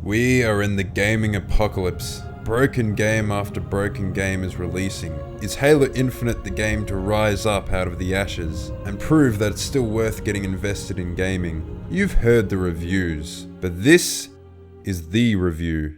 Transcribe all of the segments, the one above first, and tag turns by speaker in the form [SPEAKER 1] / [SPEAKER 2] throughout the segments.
[SPEAKER 1] We are in the gaming apocalypse. Broken game after broken game is releasing. Is Halo Infinite the game to rise up out of the ashes and prove that it's still worth getting invested in gaming? You've heard the reviews, but this is the review.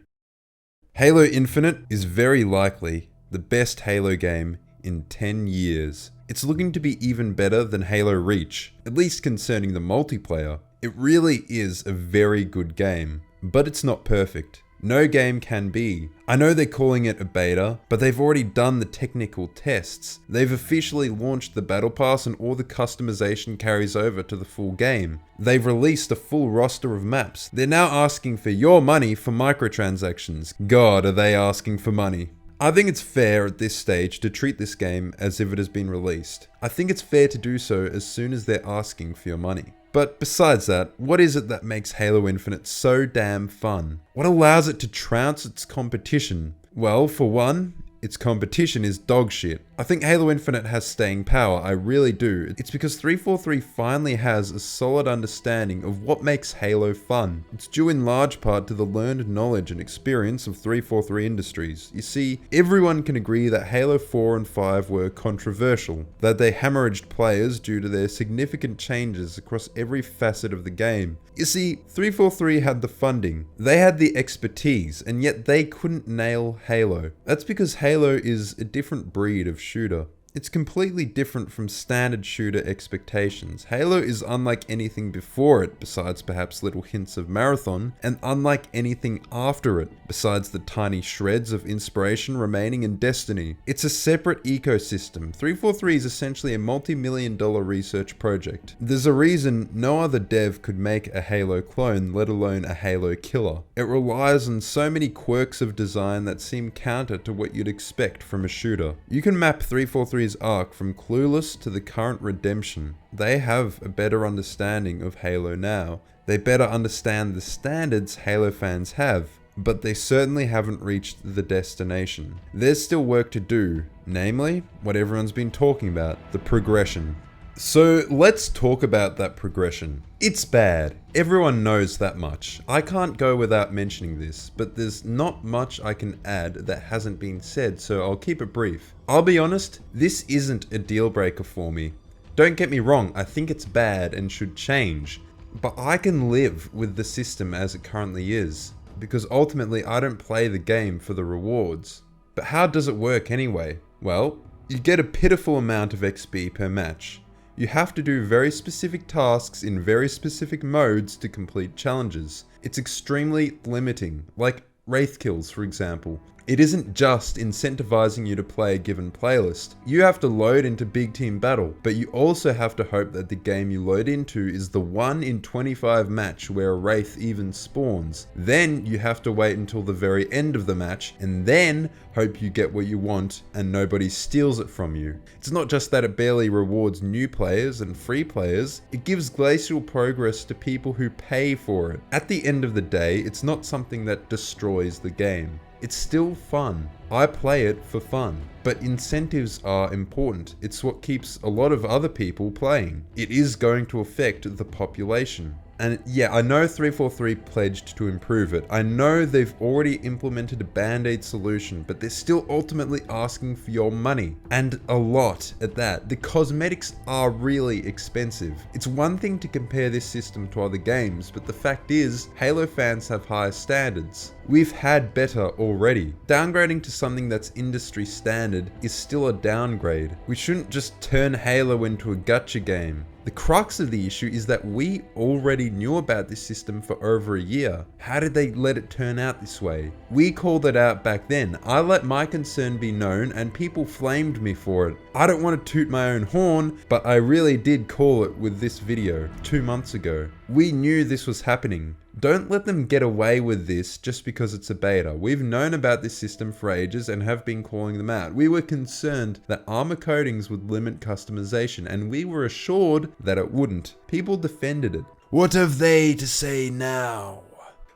[SPEAKER 1] Halo Infinite is very likely the best Halo game in 10 years. It's looking to be even better than Halo Reach, at least concerning the multiplayer. It really is a very good game, but it's not perfect. No game can be. I know they're calling it a beta, but they've already done the technical tests. They've officially launched the Battle Pass and all the customization carries over to the full game. They've released a full roster of maps. They're now asking for your money for microtransactions. God, are they asking for money. I think it's fair at this stage to treat this game as if it has been released. I think it's fair to do so as soon as they're asking for your money. But besides that, what is it that makes Halo Infinite so damn fun? What allows it to trounce its competition? Well, for one, its competition is dog shit. I think Halo Infinite has staying power, I really do. It's because 343 finally has a solid understanding of what makes Halo fun. It's due in large part to the learned knowledge and experience of 343 Industries. You see, everyone can agree that Halo 4 and 5 were controversial, that they hemorrhaged players due to their significant changes across every facet of the game. You see, 343 had the funding, they had the expertise, and yet they couldn't nail Halo. That's because Halo is a different breed of shooter. It's completely different from standard shooter expectations. Halo is unlike anything before it, besides perhaps little hints of Marathon, and unlike anything after it, besides the tiny shreds of inspiration remaining in Destiny. It's a separate ecosystem. 343 is essentially a multi-million-dollar research project. There's a reason no other dev could make a Halo clone, let alone a Halo killer. It relies on so many quirks of design that seem counter to what you'd expect from a shooter. You can map 343's arc from Clueless to the current Redemption. They have a better understanding of Halo now. They better understand the standards Halo fans have, but they certainly haven't reached the destination. There's still work to do, namely, what everyone's been talking about, the progression. So let's talk about that progression. It's bad. Everyone knows that much. I can't go without mentioning this, but there's not much I can add that hasn't been said, so I'll keep it brief. I'll be honest, this isn't a deal breaker for me. Don't get me wrong, I think it's bad and should change, but I can live with the system as it currently is, because ultimately I don't play the game for the rewards. But how does it work anyway? Well, you get a pitiful amount of XP per match. You have to do very specific tasks in very specific modes to complete challenges. It's extremely limiting, like Wraith kills for example. It isn't just incentivizing you to play a given playlist. You have to load into big team battle, but you also have to hope that the game you load into is the 1 in 25 match where a Wraith even spawns. Then you have to wait until the very end of the match, and then hope you get what you want and nobody steals it from you. It's not just that it barely rewards new players and free players, it gives glacial progress to people who pay for it. At the end of the day, it's not something that destroys the game. It's still fun. I play it for fun. But incentives are important. It's what keeps a lot of other people playing. It is going to affect the population. And yeah, I know 343 pledged to improve it. I know they've already implemented a band-aid solution, but they're still ultimately asking for your money. And a lot at that. The cosmetics are really expensive. It's one thing to compare this system to other games, but the fact is, Halo fans have higher standards. We've had better already. Downgrading to something that's industry standard is still a downgrade. We shouldn't just turn Halo into a gacha game. The crux of the issue is that we already knew about this system for over a year. How did they let it turn out this way? We called it out back then. I let my concern be known and people flamed me for it. I don't want to toot my own horn, but I really did call it with this video 2 months ago. We knew this was happening. Don't let them get away with this just because it's a beta. We've known about this system for ages and have been calling them out. We were concerned that armor coatings would limit customization, and we were assured that it wouldn't. People defended it. What have they to say now?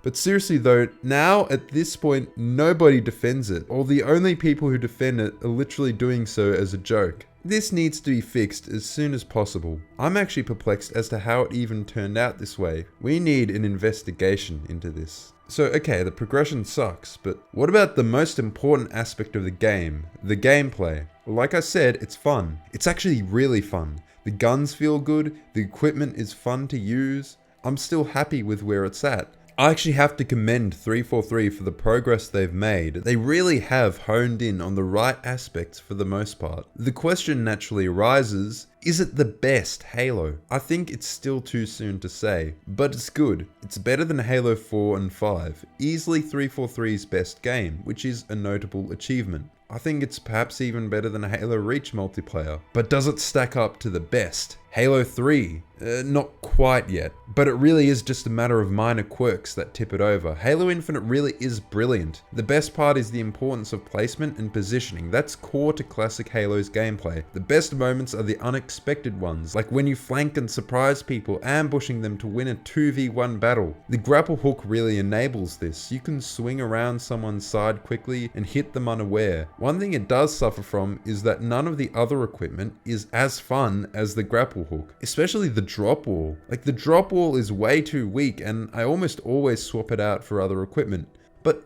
[SPEAKER 1] But seriously though, now at this point, nobody defends it, or the only people who defend it are literally doing so as a joke. This needs to be fixed as soon as possible. I'm actually perplexed as to how it even turned out this way. We need an investigation into this. So okay, the progression sucks, but what about the most important aspect of the game, the gameplay? Well, like I said, it's fun. It's actually really fun. The guns feel good, the equipment is fun to use. I'm still happy with where it's at. I actually have to commend 343 for the progress they've made. They really have honed in on the right aspects for the most part. The question naturally arises, is it the best Halo? I think it's still too soon to say, but it's good. It's better than Halo 4 and 5, easily 343's best game, which is a notable achievement. I think it's perhaps even better than Halo Reach multiplayer. But does it stack up to the best? Halo 3? Not quite yet, but it really is just a matter of minor quirks that tip it over. Halo Infinite really is brilliant. The best part is the importance of placement and positioning. That's core to classic Halo's gameplay. The best moments are the unexpected ones, like when you flank and surprise people, ambushing them to win a 2v1 battle. The grapple hook really enables this. You can swing around someone's side quickly and hit them unaware. One thing it does suffer from is that none of the other equipment is as fun as the grapple hook, especially the drop wall. Like, the drop wall is way too weak and I almost always swap it out for other equipment. But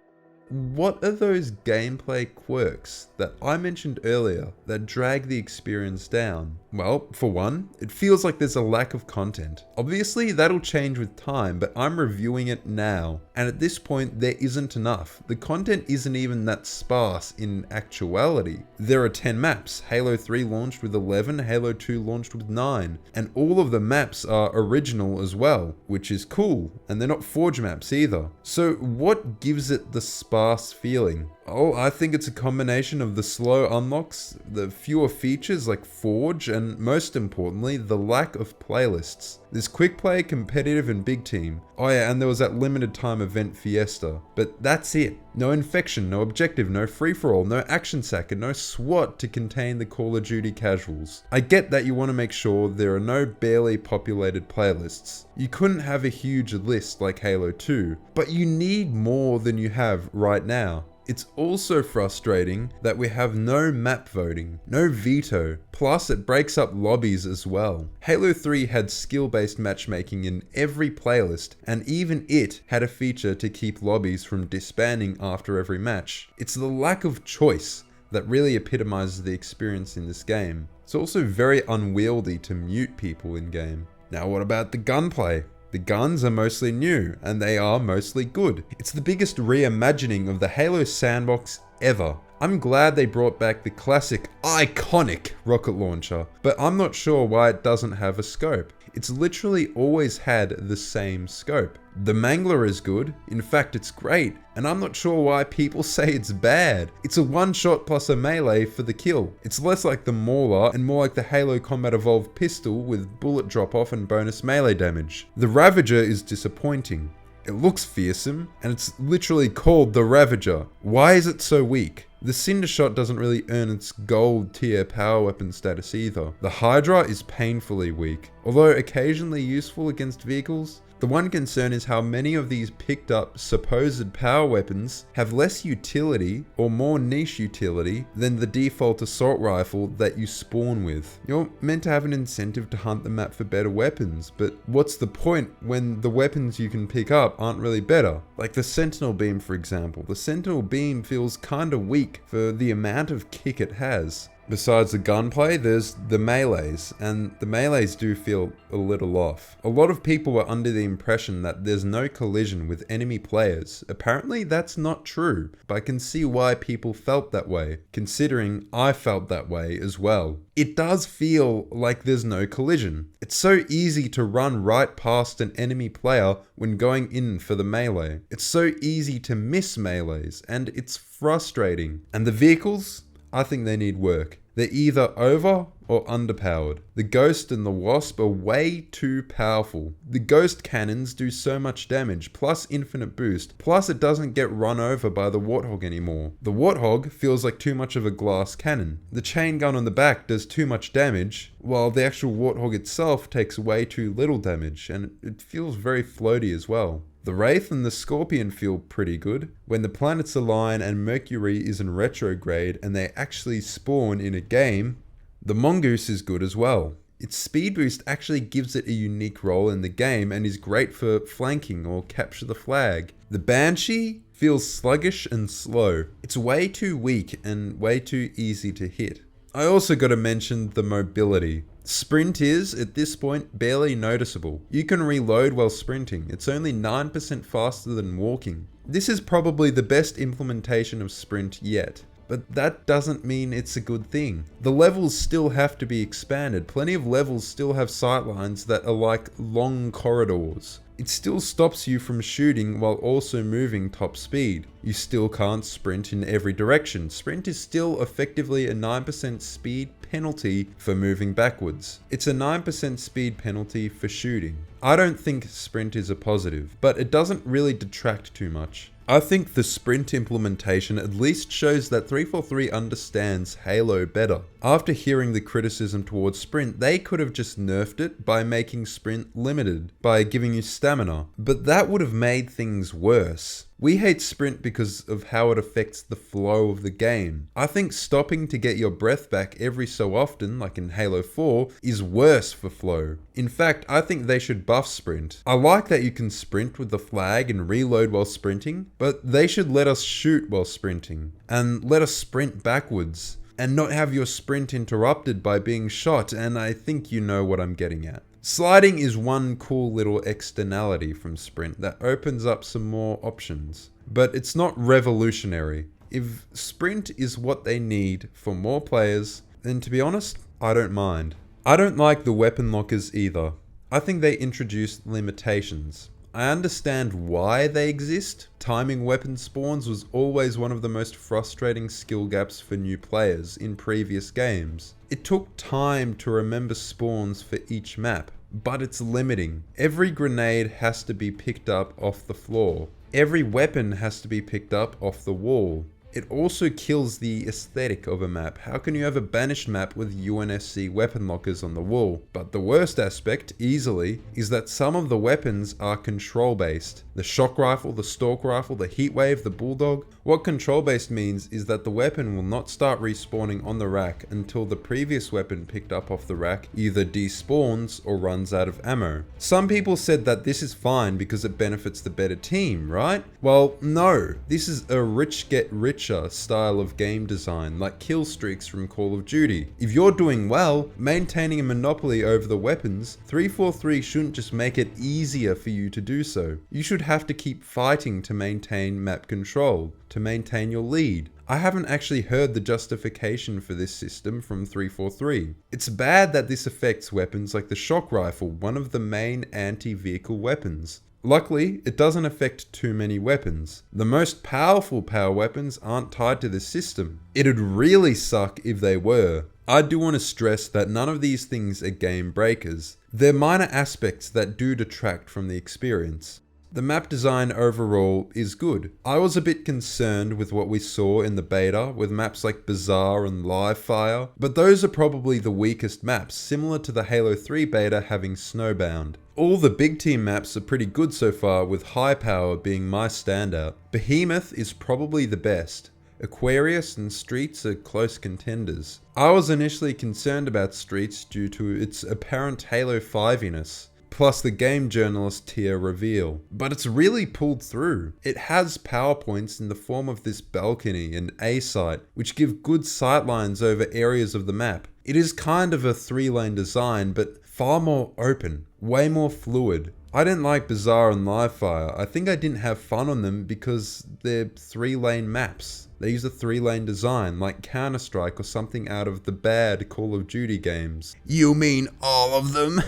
[SPEAKER 1] what are those gameplay quirks that I mentioned earlier that drag the experience down? Well, for one, it feels like there's a lack of content. Obviously, that'll change with time, but I'm reviewing it now, and at this point, there isn't enough. The content isn't even that sparse in actuality. There are 10 maps. Halo 3 launched with 11, Halo 2 launched with 9, and all of the maps are original as well, which is cool, and they're not Forge maps either. So what gives it the sparse feeling? Oh, I think it's a combination of the slow unlocks, the fewer features like Forge, and most importantly, the lack of playlists. There's quick play, competitive, and big team. Oh yeah, and there was that limited time event Fiesta. But that's it. No infection, no objective, no free-for-all, no action sack, and no SWAT to contain the Call of Duty casuals. I get that you want to make sure there are no barely populated playlists. You couldn't have a huge list like Halo 2, but you need more than you have right now. It's also frustrating that we have no map voting, no veto, plus it breaks up lobbies as well. Halo 3 had skill-based matchmaking in every playlist, and even it had a feature to keep lobbies from disbanding after every match. It's the lack of choice that really epitomizes the experience in this game. It's also very unwieldy to mute people in-game. Now what about the gunplay? The guns are mostly new, and they are mostly good. It's the biggest reimagining of the Halo sandbox ever. I'm glad they brought back the classic, iconic rocket launcher, but I'm not sure why it doesn't have a scope. It's literally always had the same scope. The Mangler is good, in fact it's great, and I'm not sure why people say it's bad. It's a one shot plus a melee for the kill. It's less like the Mauler and more like the Halo Combat Evolved pistol with bullet drop off and bonus melee damage. The Ravager is disappointing. It looks fearsome, and it's literally called the Ravager. Why is it so weak? The Cinder Shot doesn't really earn its gold tier power weapon status either. The Hydra is painfully weak, although occasionally useful against vehicles. The one concern is how many of these picked up supposed power weapons have less utility or more niche utility than the default assault rifle that you spawn with. You're meant to have an incentive to hunt the map for better weapons, but what's the point when the weapons you can pick up aren't really better? Like the Sentinel Beam, for example. The Sentinel Beam feels kinda weak for the amount of kick it has. Besides the gunplay, there's the melees, and the melees do feel a little off. A lot of people were under the impression that there's no collision with enemy players. Apparently that's not true, but I can see why people felt that way, considering I felt that way as well. It does feel like there's no collision. It's so easy to run right past an enemy player when going in for the melee. It's so easy to miss melees, and it's frustrating. And the vehicles? I think they need work. They're either over or underpowered. The Ghost and the Wasp are way too powerful. The Ghost cannons do so much damage, plus infinite boost, plus it doesn't get run over by the Warthog anymore. The Warthog feels like too much of a glass cannon. The chain gun on the back does too much damage, while the actual Warthog itself takes way too little damage, and it feels very floaty as well. The Wraith and the Scorpion feel pretty good. When the planets align and Mercury is in retrograde and they actually spawn in a game, The mongoose is good as well. Its speed boost actually gives it a unique role in the game and is great for flanking or capture the flag. The banshee feels sluggish and slow. It's way too weak and way too easy to hit. I also got to mention the mobility. Sprint is, at this point, barely noticeable. You can reload while sprinting. It's only 9% faster than walking. This is probably the best implementation of sprint yet. But that doesn't mean it's a good thing. The levels still have to be expanded. Plenty of levels still have sightlines that are like long corridors. It still stops you from shooting while also moving top speed. You still can't sprint in every direction. Sprint is still effectively a 9% speed penalty for moving backwards. It's a 9% speed penalty for shooting. I don't think sprint is a positive, but it doesn't really detract too much. I think the sprint implementation at least shows that 343 understands Halo better. After hearing the criticism towards sprint, they could have just nerfed it by making sprint limited, by giving you stamina, but that would have made things worse. We hate sprint because of how it affects the flow of the game. I think stopping to get your breath back every so often, like in Halo 4, is worse for flow. In fact, I think they should buff sprint. I like that you can sprint with the flag and reload while sprinting, but they should let us shoot while sprinting, and let us sprint backwards, and not have your sprint interrupted by being shot, and I think you know what I'm getting at. Sliding is one cool little externality from sprint that opens up some more options, but it's not revolutionary. If sprint is what they need for more players, then to be honest, I don't mind. I don't like the weapon lockers either. I think they introduced limitations. I understand why they exist. Timing weapon spawns was always one of the most frustrating skill gaps for new players in previous games. It took time to remember spawns for each map, but it's limiting. Every grenade has to be picked up off the floor. Every weapon has to be picked up off the wall. It also kills the aesthetic of a map. How can you have a banished map with UNSC weapon lockers on the wall? But the worst aspect, easily, is that some of the weapons are control based. The shock rifle, the stalk rifle, the heatwave, the bulldog. What control based means is that the weapon will not start respawning on the rack until the previous weapon picked up off the rack either despawns or runs out of ammo. Some people said that this is fine because it benefits the better team, right? Well, no. This is a rich get richer style of game design, like kill streaks from Call of Duty. If you're doing well, maintaining a monopoly over the weapons, 343 shouldn't just make it easier for you to do so. You should have to keep fighting to maintain map control, to maintain your lead. I haven't actually heard the justification for this system from 343. It's bad that this affects weapons like the shock rifle, one of the main anti-vehicle weapons. Luckily, it doesn't affect too many weapons. The most powerful power weapons aren't tied to this system. It'd really suck if they were. I do want to stress that none of these things are game breakers. They're minor aspects that do detract from the experience. The map design overall is good. I was a bit concerned with what we saw in the beta with maps like Bazaar and Livefire, but those are probably the weakest maps, similar to the Halo 3 beta having Snowbound. All the big team maps are pretty good so far, with High Power being my standout. Behemoth is probably the best. Aquarius and Streets are close contenders. I was initially concerned about Streets due to its apparent Halo 5-iness. Plus the game journalist tier reveal. But it's really pulled through. It has PowerPoints in the form of this balcony and A-site, which give good sightlines over areas of the map. It is kind of a 3-lane design, but far more open, way more fluid. I didn't like Bazaar and Livefire. I think I didn't have fun on them because they're 3-lane maps. They use a 3-lane design, like Counter-Strike or something out of the bad Call of Duty games. You mean all of them?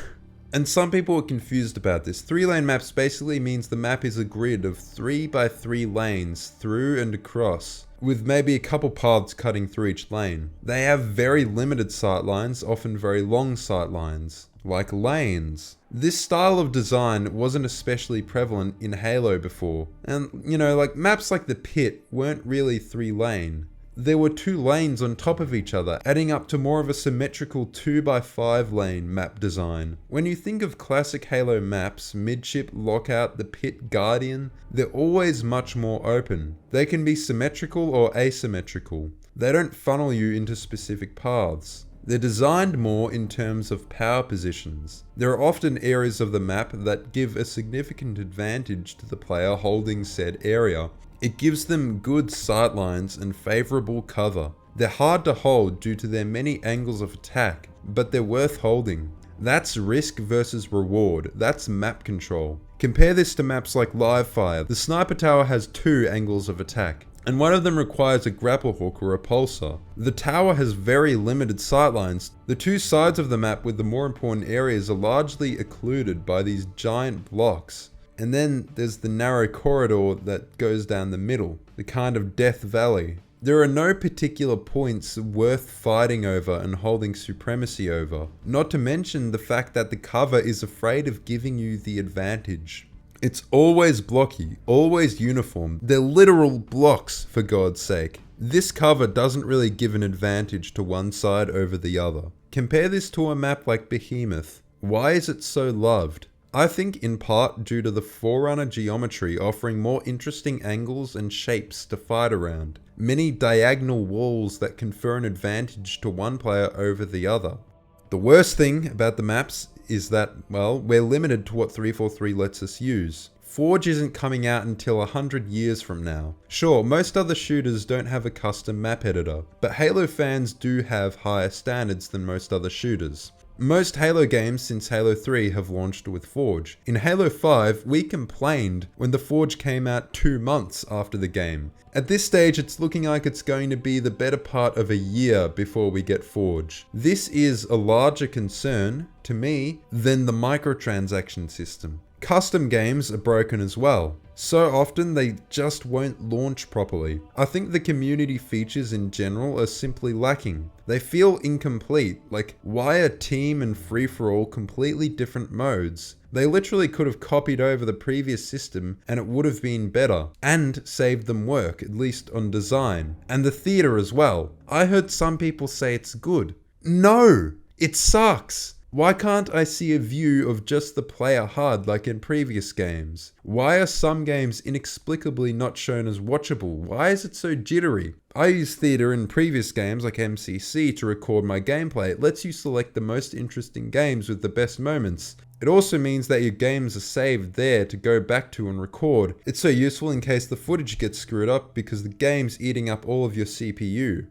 [SPEAKER 1] And some people are confused about this. 3-lane maps basically means the map is a grid of 3 by 3 lanes through and across, with maybe a couple paths cutting through each lane. They have very limited sightlines, often very long sightlines, like lanes. This style of design wasn't especially prevalent in Halo before. And, like maps like the Pit weren't really 3-lane. There were 2 lanes on top of each other, adding up to more of a symmetrical 2 by 5 lane map design. When you think of classic Halo maps, Midship, Lockout, the Pit, Guardian, they're always much more open. They can be symmetrical or asymmetrical. They don't funnel you into specific paths. They're designed more in terms of power positions. There are often areas of the map that give a significant advantage to the player holding said area. It gives them good sightlines and favorable cover. They're hard to hold due to their many angles of attack, but they're worth holding. That's risk versus reward. That's map control. Compare this to maps like Livefire. The sniper tower has 2 angles of attack, and one of them requires a grapple hook or a pulsar. The tower has very limited sightlines. The 2 sides of the map with the more important areas are largely occluded by these giant blocks. And then there's the narrow corridor that goes down the middle, the kind of Death Valley. There are no particular points worth fighting over and holding supremacy over, not to mention the fact that the cover is afraid of giving you the advantage. It's always blocky, always uniform. They're literal blocks, for God's sake. This cover doesn't really give an advantage to one side over the other. Compare this to a map like Behemoth. Why is it so loved? I think in part due to the Forerunner geometry offering more interesting angles and shapes to fight around. Many diagonal walls that confer an advantage to one player over the other. The worst thing about the maps is that, well, we're limited to what 343 lets us use. Forge isn't coming out until 100 years from now. Sure, most other shooters don't have a custom map editor, but Halo fans do have higher standards than most other shooters. Most Halo games since Halo 3 have launched with Forge. In Halo 5, we complained when the Forge came out 2 months after the game. At this stage, it's looking like it's going to be the better part of a year before we get Forge. This is a larger concern, to me, than the microtransaction system. Custom games are broken as well. So often they just won't launch properly. I think the community features in general are simply lacking. They feel incomplete, like why are team and free-for-all completely different modes? They literally could have copied over the previous system and it would have been better, and saved them work, at least on design. And the theater as well. I heard some people say it's good. No! It sucks! Why can't I see a view of just the player HUD like in previous games? Why are some games inexplicably not shown as watchable? Why is it so jittery? I use theater in previous games like MCC to record my gameplay. It lets you select the most interesting games with the best moments. It also means that your games are saved there to go back to and record. It's so useful in case the footage gets screwed up because the game's eating up all of your CPU.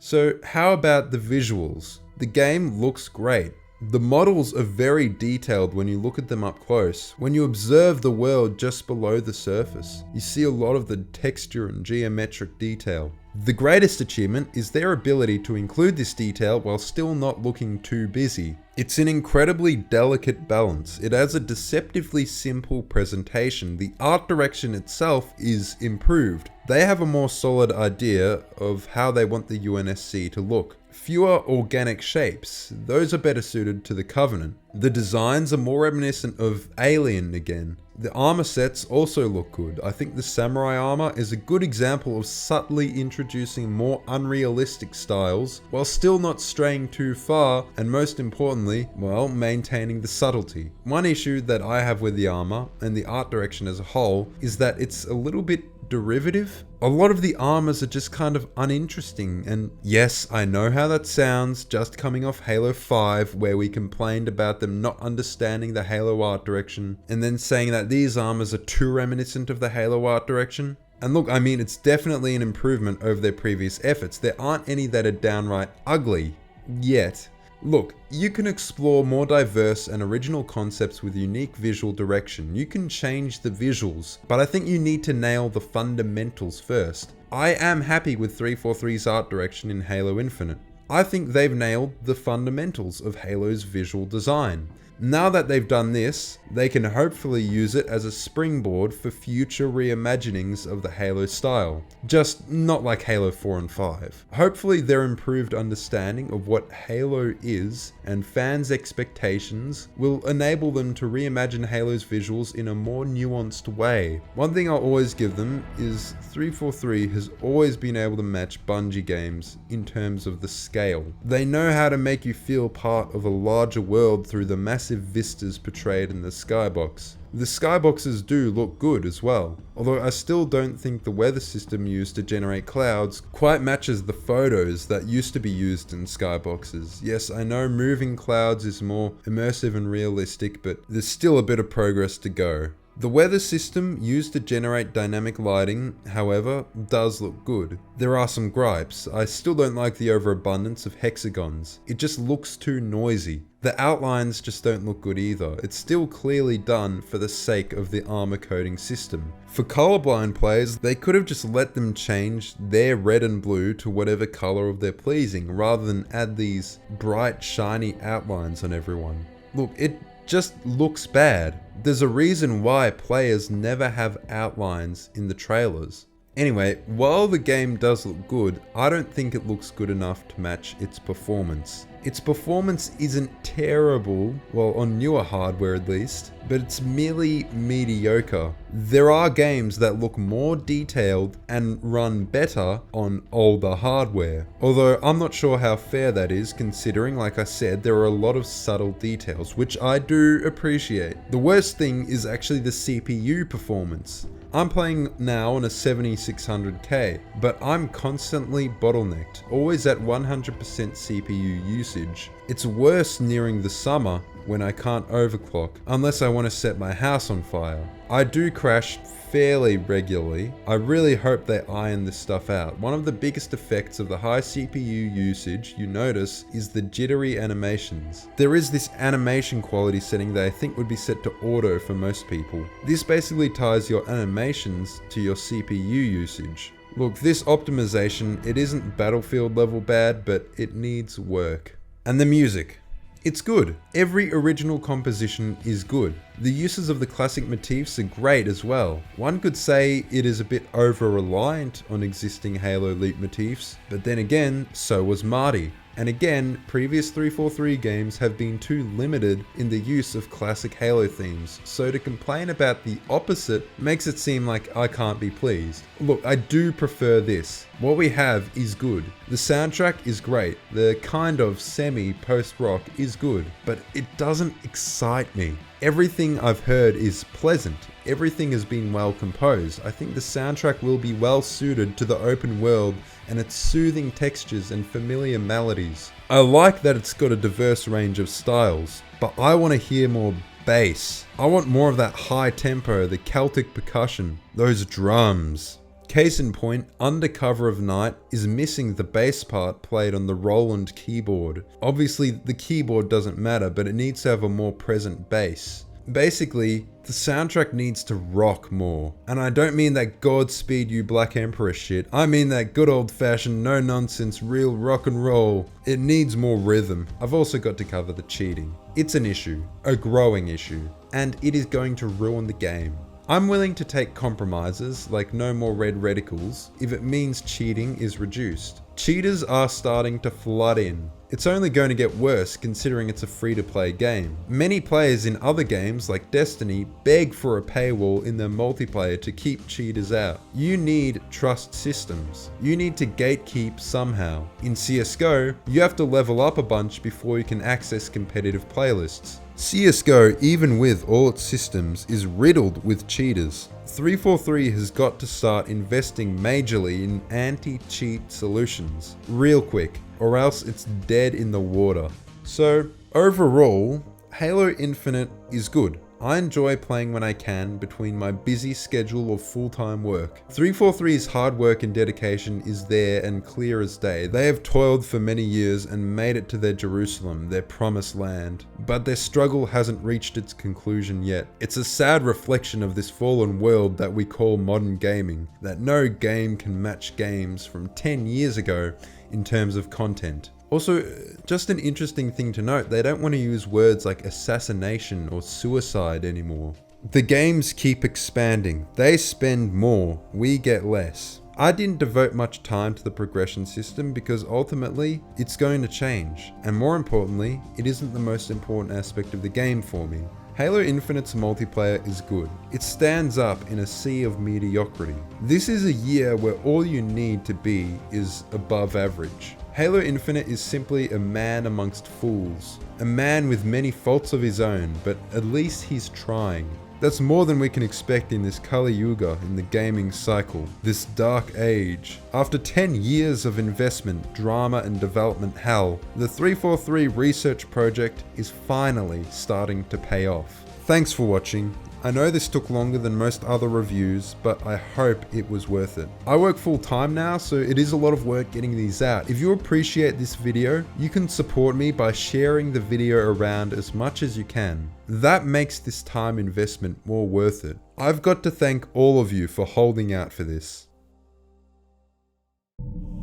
[SPEAKER 1] So how about the visuals? The game looks great. The models are very detailed when you look at them up close. When you observe the world just below the surface, you see a lot of the texture and geometric detail. The greatest achievement is their ability to include this detail while still not looking too busy. It's an incredibly delicate balance. It has a deceptively simple presentation. The art direction itself is improved. They have a more solid idea of how they want the UNSC to look. Fewer organic shapes, those are better suited to the Covenant. The designs are more reminiscent of Alien again. The armor sets also look good. I think the samurai armor is a good example of subtly introducing more unrealistic styles while still not straying too far, and most importantly, well, maintaining the subtlety. One issue that I have with the armor and the art direction as a whole is that it's a little bit derivative. A lot of the armors are just kind of uninteresting, and yes, I know how that sounds, just coming off Halo 5 where we complained about them not understanding the Halo art direction and then saying that these armors are too reminiscent of the Halo art direction. And look, I mean, it's definitely an improvement over their previous efforts. There aren't any that are downright ugly yet. Look, you can explore more diverse and original concepts with unique visual direction. You can change the visuals, but I think you need to nail the fundamentals first. I am happy with 343's art direction in Halo Infinite. I think they've nailed the fundamentals of Halo's visual design. Now that they've done this, they can hopefully use it as a springboard for future reimaginings of the Halo style. Just not like Halo 4 and 5. Hopefully their improved understanding of what Halo is and fans' expectations will enable them to reimagine Halo's visuals in a more nuanced way. One thing I'll always give them is 343 has always been able to match Bungie games in terms of the scale. They know how to make you feel part of a larger world through the massive massive vistas portrayed in the skybox. The skyboxes do look good as well, although I still don't think the weather system used to generate clouds quite matches the photos that used to be used in skyboxes. Yes, I know moving clouds is more immersive and realistic, but there's still a bit of progress to go. The weather system used to generate dynamic lighting, however, does look good. There are some gripes. I still don't like the overabundance of hexagons. It just looks too noisy. The outlines just don't look good either. It's still clearly done for the sake of the armor coating system. For colorblind players, they could have just let them change their red and blue to whatever color of their pleasing, rather than add these bright, shiny outlines on everyone. Look, it just looks bad. There's a reason why players never have outlines in the trailers. Anyway, while the game does look good, I don't think it looks good enough to match its performance. Its performance isn't terrible, well, on newer hardware at least, but it's merely mediocre. There are games that look more detailed and run better on older hardware, although I'm not sure how fair that is, considering, like I said, there are a lot of subtle details, which I do appreciate. The worst thing is actually the CPU performance. I'm playing now on a 7600K, but I'm constantly bottlenecked, always at 100% CPU usage. It's worse nearing the summer when I can't overclock, unless I want to set my house on fire. I do crash fairly regularly. I really hope they iron this stuff out. One of the biggest effects of the high CPU usage you notice is the jittery animations. There is this animation quality setting that I think would be set to auto for most people. This basically ties your animations to your CPU usage. Look, this optimization, it isn't Battlefield level bad, but it needs work. And the music. It's good. Every original composition is good. The uses of the classic motifs are great as well. One could say it is a bit over-reliant on existing Halo leitmotifs, but then again, so was Marty. And again, previous 343 games have been too limited in the use of classic Halo themes, so to complain about the opposite makes it seem like I can't be pleased. Look, I do prefer this. What we have is good. The soundtrack is great. The kind of semi-post-rock is good, but it doesn't excite me. Everything I've heard is pleasant. Everything has been well composed. I think the soundtrack will be well suited to the open world and its soothing textures and familiar melodies. I like that it's got a diverse range of styles, but I want to hear more bass. I want more of that high tempo, the Celtic percussion, those drums. Case in point, Under Cover of Night is missing the bass part played on the Roland keyboard. Obviously, the keyboard doesn't matter, but it needs to have a more present bass. Basically, the soundtrack needs to rock more. And I don't mean that Godspeed You Black Emperor shit. I mean that good old fashioned, no nonsense, real rock and roll. It needs more rhythm. I've also got to cover the cheating. It's an issue, a growing issue, and it is going to ruin the game. I'm willing to take compromises, like no more red reticles, if it means cheating is reduced. Cheaters are starting to flood in. It's only going to get worse considering it's a free-to-play game. Many players in other games like Destiny beg for a paywall in their multiplayer to keep cheaters out. You need trust systems. You need to gatekeep somehow. In CSGO, you have to level up a bunch before you can access competitive playlists. CSGO, even with all its systems, is riddled with cheaters. 343 has got to start investing majorly in anti-cheat solutions, real quick, or else it's dead in the water. So, overall, Halo Infinite is good. I enjoy playing when I can between my busy schedule of full-time work. 343's hard work and dedication is there and clear as day. They have toiled for many years and made it to their Jerusalem, their promised land. But their struggle hasn't reached its conclusion yet. It's a sad reflection of this fallen world that we call modern gaming, that no game can match games from 10 years ago in terms of content. Also, just an interesting thing to note, they don't want to use words like assassination or suicide anymore. The games keep expanding. They spend more, we get less. I didn't devote much time to the progression system because ultimately, it's going to change. And more importantly, it isn't the most important aspect of the game for me. Halo Infinite's multiplayer is good. It stands up in a sea of mediocrity. This is a year where all you need to be is above average. Halo Infinite is simply a man amongst fools. A man with many faults of his own, but at least he's trying. That's more than we can expect in this Kali Yuga in the gaming cycle, this dark age. After 10 years of investment, drama and development hell, the 343 research project is finally starting to pay off. Thanks for watching. I know this took longer than most other reviews, but I hope it was worth it. I work full time now, so it is a lot of work getting these out. If you appreciate this video, you can support me by sharing the video around as much as you can. That makes this time investment more worth it. I've got to thank all of you for holding out for this.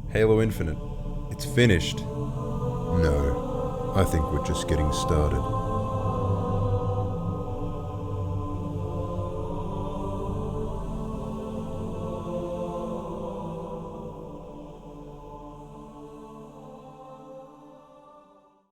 [SPEAKER 1] Halo Infinite. It's finished. No, I think we're just getting started.